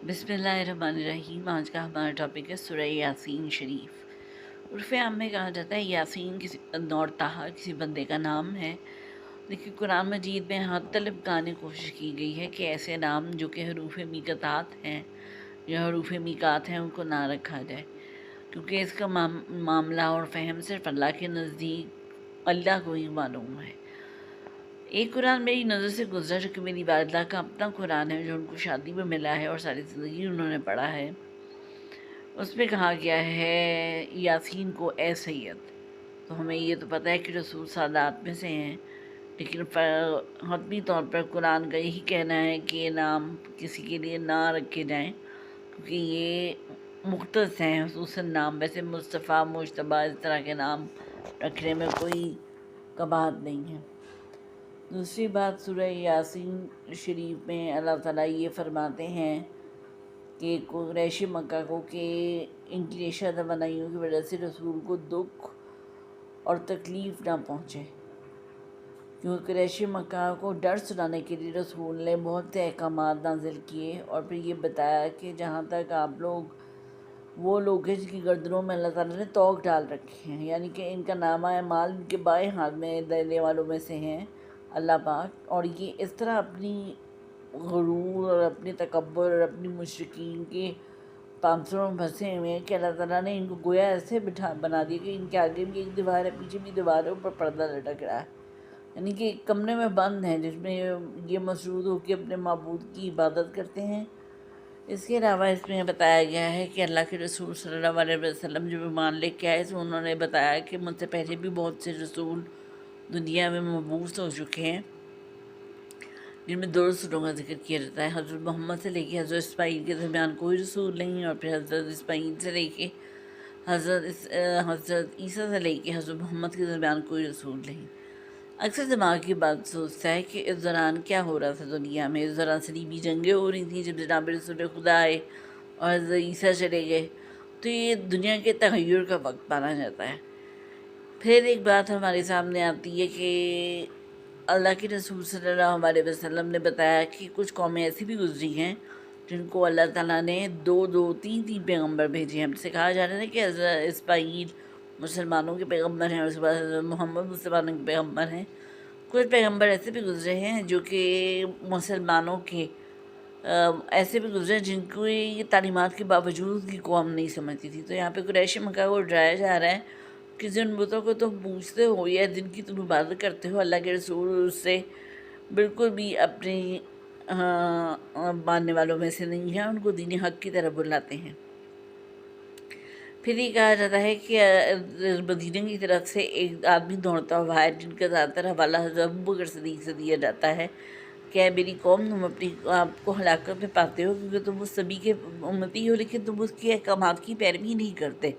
बिस्मिल्लाहिर्रहमानिर्रहीम। आज का हमारा टॉपिक है सूरह यासीन शरीफ। उर्फ़ आम में कहा जाता है यासीन किसी और ताहा किसी बंदे का नाम है। देखिए, कुरान मजीद में हद तलब गाने कोशिश की गई है कि ऐसे नाम जो कि हरूफ मीक़ात हैं या हरूफ मीक़ात हैं उनको ना रखा जाए, क्योंकि इसका मामला और फ़हम सिर्फ़ अल्लाह के नज़दीक अल्लाह को ही मालूम है। एक कुरान मेरी नज़र से गुजरा जो कि मेरी वालिदा का अपना कुरान है, जो उनको शादी में मिला है और सारी ज़िंदगी उन्होंने पढ़ा है। उसमें कहा गया है यासीन को ए सैयद। तो हमें ये तो पता है कि रसूल सादात में से हैं, लेकिन हतमी तौर पर कुरान का यही कहना है कि ये नाम किसी के लिए ना रखे जाएं, क्योंकि ये मुख्तस हैं खुसूसन नाम। वैसे मुस्तफ़ा मुश्तबा इस तरह के नाम रखने में कोई कबाहत नहीं है। दूसरी बात, सूरह यासीन शरीफ में अल्लाह ताला ये फरमाते हैं कि कुरैश मक्का को कि इनकी रेशा तमन्नाइयों की वजह से रसूल को दुख और तकलीफ़ ना पहुँचे, क्योंकि कुरैश मक्का को डर सुनाने के लिए रसूल ने बहुत से अहकामात नाजिल किए और फिर ये बताया कि जहाँ तक आप लोग वो लोग हैं जिनकी गर्दनों में अल्लाह ताला ने तोक डाल रखे हैं, यानी कि इनका नामा माल इनके बाएं हाथ में देने वालों में से हैं अल्लाह पाक। और ये इस तरह अपनी गुरूर और अपने तकब्बुर और अपनी मुशरिकीन के पांसरों में फंसे हुए हैं कि अल्लाह ताला ने इनको गोया ऐसे बना दिया कि इनके आगे भी एक दीवार है, पीछे भी दीवार है, ऊपर पर्दा लटक रहा है, यानी कि एक कमरे में बंद हैं जिसमें ये मसरूद होकर अपने माबूद की इबादत करते हैं। इसके अलावा इसमें बताया गया है कि अल्लाह के रसूल सल्लल्लाहु अलैहि वसल्लम जब ईमान लेके आए तो उन्होंने बताया कि मुझसे पहले भी बहुत से रसूल दुनिया में मबूस हो चुके हैं, जिनमें दो रसूलों का जिक्र किया जाता है। हज़रत मोहम्मद से लेके हज़रत इस्माईल के दरमियान कोई रसूल नहीं, और फिर हज़रत इस्माईल से लेके हज़रत ईसा से लेके हज़रत मोहम्मद के दरमियान कोई रसूल नहीं। अक्सर दिमाग की बात सोचता है कि इस दौरान क्या हो रहा था दुनिया में। इस दौरान सलीबी जंगें हो रही थी जब जनाब रसूल खुदा आए और हज़रत ईसा चले गए, तो ये दुनिया के तग़य्युर का वक्त माना जाता है। फिर एक बात हमारे सामने आती है कि अल्लाह के रसूल सल्लल्लाहु अलैहि वसल्लम ने बताया कि कुछ कौमें ऐसी भी गुजरी हैं जिनको अल्लाह ताला ने दो दो तीन तीन पैगम्बर भेजे हैं। हमसे कहा जा रहा है कि हज़रत इस्माईल मुसलमानों के पैगम्बर हैं और उसके बाद हज़रत मोहम्मद मुसलमानों के पैगम्बर हैं। कुछ पैगम्बर ऐसे भी गुजरे हैं जो कि मुसलमानों के ऐसे भी गुजरे जिनको ये तालीमात के बावजूद की कौम नहीं समझती थी। तो यहाँ पे कुरैश मक्का को डराया जा रहा है कि जिन बुतों को तुम पूछते हो या जिनकी तुम इबादत करते हो, अल्लाह के रसूल उससे बिल्कुल भी अपनी मानने वालों में से नहीं है, उनको दीन हक़ की तरफ बुलाते हैं। फिर ये कहा जाता है कि मदीने की तरफ से एक आदमी दौड़ता हुआ है जिनका ज़्यादातर हवाला हज़रत अबू बकर सिद्दीक़ से दिया जाता है। क्या मेरी कौम, तुम अपनी आपको हलाकत में पाते हो क्योंकि तुम उस सभी के उम्मती हो, लेकिन तुम उसके अहकामात की पैरवी नहीं करते,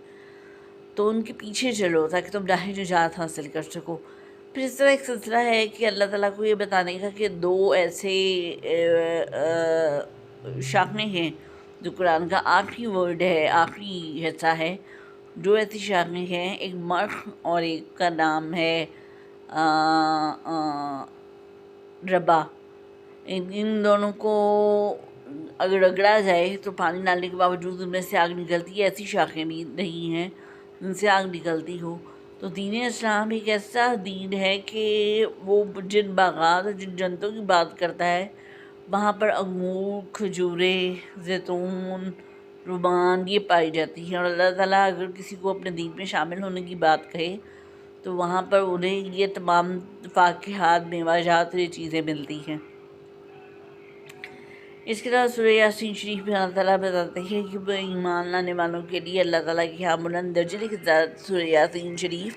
तो उनके पीछे चलो ताकि तुम राह निजात हासिल कर सको। फिर इस तरह एक सिलसिला है कि अल्लाह ताला को ये बताने का कि दो ऐसे शाखें हैं जो कुरान का आखिरी वर्ड है, आखिरी हिस्सा है। जो ऐसी शाखें हैं, एक मर्ख और एक का नाम है आ, आ, रबा। इन दोनों को अगर रगड़ा जाए तो पानी डालने के बावजूद उनमें से आग निकलती है। ऐसी शाखें भी नहीं हैं जिनसे आग निकलती हो। तो दीन इस्लाम एक ऐसा दीन है कि वो जिन बागात और जिन जन्नतों की बात करता है वहाँ पर अंगूर, खजूरें, जैतून, रुमान ये पाई जाती हैं। और अल्लाह ताला अगर किसी को अपने दीन में शामिल होने की बात कहे तो वहाँ पर उन्हें ये तमाम फ़ाकिहात, मेवाजात ये चीज़ें मिलती हैं। इसके अलावा सूरह यासीन शरीफ में अल्लाह ताला बताते हैं कि ईमान लाने वालों के लिए अल्लाह ताला की यहाँ बुलंद दर्जे की सूरह यासीन शरीफ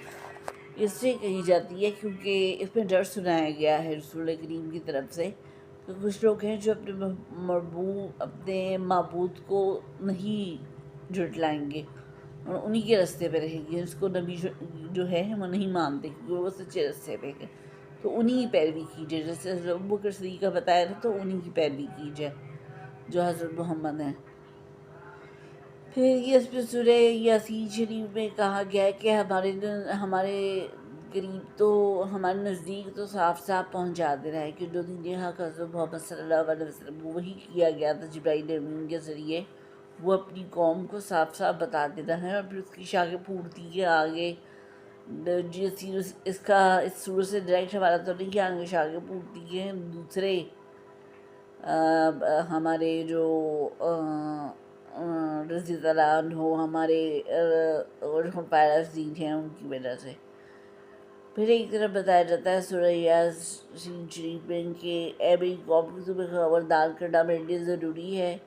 इससे कही जाती है क्योंकि इसमें डर सुनाया गया है रसूल करीम की तरफ से। तो कुछ लोग हैं जो अपने माबूद को नहीं जुटलाएंगे और उन्हीं के रास्ते पे रहेंगे। उसको नबी जो है वो नहीं मानते क्योंकि वो सच्चे रास्ते पे है, तो उन्हीं की पैरवी कीजिए। जैसे हज़रत अबू बकर सिद्दीक़ का बताया था, तो उन्हीं की पैरवी कीजिए जो हज़रत मोहम्मद हैं। फिर ये सूरह यासीन शरीफ में कहा गया है कि हमारे قریب تو ہمارے نزدیک تو صاف صاف پہنچا دے رہا ہے کہ جو دین حق حضرت محمد صلی اللہ علیہ وسلم وہی کیا گیا تھا جبرائیل امین کے ذریعے، وہ اپنی قوم کو صاف صاف بتا دیتا ہے، اور پھر اس کی شاخیں پھوٹتی ہے آگے. اس کا اس سورج سے ڈائریکٹ حوالہ تو نہیں کہ آگے شاخیں پھوٹتی ہیں دوسرے ہمارے جو رضی اللہ عنہ ہمارے پیرسین ہیں ان کی وجہ سے. پھر ایک طرف بتایا جاتا ہے سورہ یاسین شریف میں کہ اے میری قوم کی تمہیں خبردار کرنا میرے لیے ضروری ہے،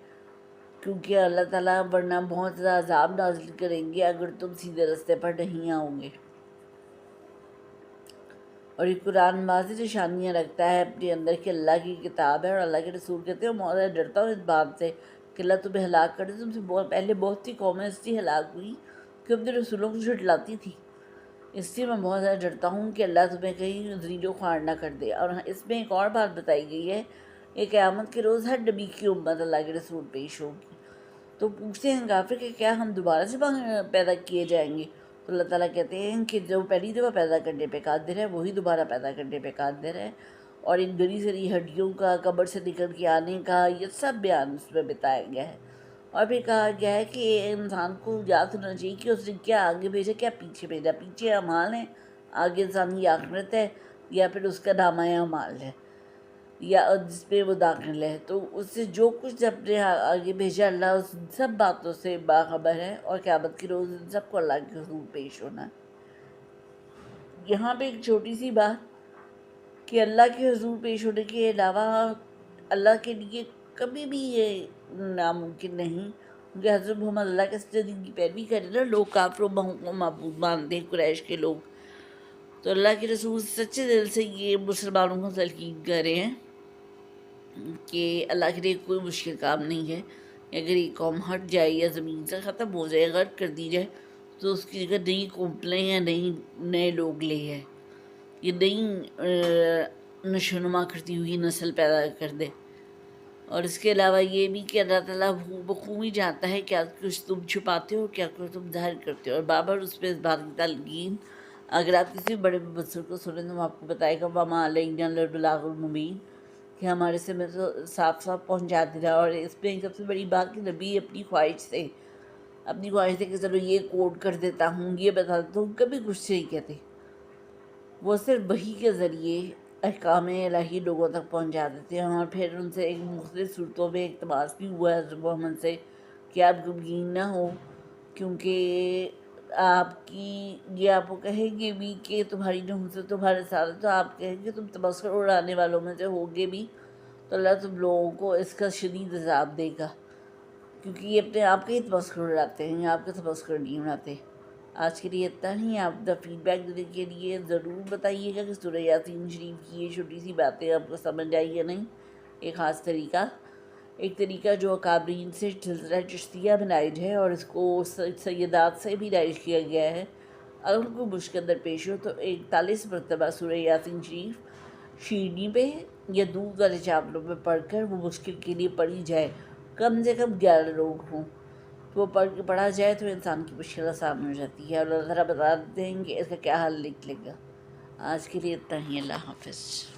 کیونکہ اللہ تعالیٰ ورنہ بہت زیادہ عذاب نازل کریں گے اگر تم سیدھے رستے پر نہیں آؤ گے. اور یہ قرآن واضح نشانیاں رکھتا ہے اپنے اندر کہ اللہ کی کتاب ہے، اور اللہ کے رسول کہتے ہیں اور میں ڈرتا ہوں اس بات سے کہ اللہ تمہیں ہلاک کر دے. تم سے پہلے بہت سی قومیں اس لیے ہلاک ہوئی کہ اپنے رسولوں کو جھٹلاتی تھی، اس لیے میں بہت زیادہ ڈرتا ہوں کہ اللہ تمہیں کہیں ذلیل و خوار نہ کر دے. اور اس میں ایک اور بات بتائی گئی ہے کہ قیامت کے روز ہر نبی کی امت اللہ کے رسول پیش ہوگی. تو پوچھتے ہیں کافر کہ کیا ہم دوبارہ سے پیدا کیے جائیں گے؟ تو اللہ تعالیٰ کہتے ہیں کہ جو پہلی دفعہ پیدا کرنے پہ قادر ہے وہی دوبارہ پیدا کرنے پہ قادر ہے. اور ان گری سری ہڈیوں کا قبر سے نکل کے آنے کا یہ سب بیان اس میں بتایا گیا ہے. اور پھر کہا گیا ہے کہ انسان کو یاد ہونا چاہیے کہ اس نے کیا آگے بھیجا کیا پیچھے بھیجا. پیچھے اعمال ہیں، آگے انسانی آخرت ہے، یا پھر اس کا نامہ اعمال ہے یا جس پہ وہ داخل ہے. تو اس سے جو کچھ اپنے آگے بھیجا اللہ اس سب باتوں سے باخبر ہے، اور قیامت کے روز ان سب کو اللہ کے حضور پیش ہونا ہے. یہاں پہ ایک چھوٹی سی بات کہ اللہ کے حضور پیش ہونے کے علاوہ اللہ کے لیے کبھی بھی یہ ناممکن نہیں، کیونکہ حضرت محمد اللہ کے سچے دین کی پیروی کرے نا لوگ کافروں کو معبود مانتے ہیں قریش کے لوگ، تو اللہ کے رسول سچے دل سے یہ مسلمانوں کو تلقین کر رہے ہیں کہ اللہ کے لیے کوئی مشکل کام نہیں ہے. اگر یہ قوم ہٹ جائے یا زمین سے ختم ہو جائے، غرق کر دی جائے، تو اس کی جگہ نئی قوم لیں یا نئے لوگ لے ہے، یہ نئی نشوونما کرتی ہوئی نسل پیدا کر دے. اور اس کے علاوہ یہ بھی کہ اللہ تعالیٰ بخوبی جانتا ہے کیا کچھ تم چھپاتے ہو کیا کچھ تم ظاہر کرتے ہو. اور بابر اس پہ اس بات کی تلقین اگر آپ کسی بڑے مبصر کو سنیں تو وہ آپ کو بتائے گا وما علینا الا البلاغ المبین، کہ ہمارے سے میں تو صاف صاف پہنچا دیا. اور اس میں سب سے بڑی بات کہ نبی اپنی خواہش سے کہ چلو یہ کوڈ کر دیتا ہوں یہ بتا دیتا ہوں کبھی کچھ نہیں کہتے. وہ صرف وحی کے ذریعے احکام الہی لوگوں تک پہنچا دیتے ہیں. اور پھر ان سے ایک مختلف صورتوں میں اقتباس بھی ہوا ہے حضرت محمد سے کہ آپ غمگین نہ ہو، کیونکہ آپ کو کہیں گے بھی کہ تمہاری نحوست تمہارے ساتھ، تو آپ کہیں گے تم تمسخر اڑانے والوں میں سے ہوگے بھی، تو اللہ تم لوگوں کو اس کا شدید عذاب دے گا، کیونکہ یہ اپنے آپ کا ہی تمسخر اڑاتے ہیں، آپ کا تمسخر نہیں اڑاتے. آج کے لیے اتنا ہی. آپ دا فیڈ بیک دینے کے لیے ضرور بتائیے گا کہ سورہ یاسین شریف کی یہ چھوٹی سی باتیں آپ کو سمجھ آئی یا نہیں. ایک خاص طریقہ جو اکابرین سے سلسلہ چشتیہ میں رائج ہے، اور اس کو سیدات سے بھی رائج کیا گیا ہے. اگر ان کو مشکل اندر پیش ہو تو 41 مرتبہ سورہ یاسین شریف شیرنی پہ یا دودھ والے چاولوں پہ پڑھ کر وہ مشکل کے لیے پڑھی جائے. کم سے کم 11 لوگ ہوں تو وہ پڑھا جائے تو انسان کی مشکل آسان ہو جاتی ہے، اور اللہ تعالیٰ بتا دیتے ہیں کہ اس کا کیا حل نکلے گا. آج کے لیے اتنا ہی. اللہ حافظ.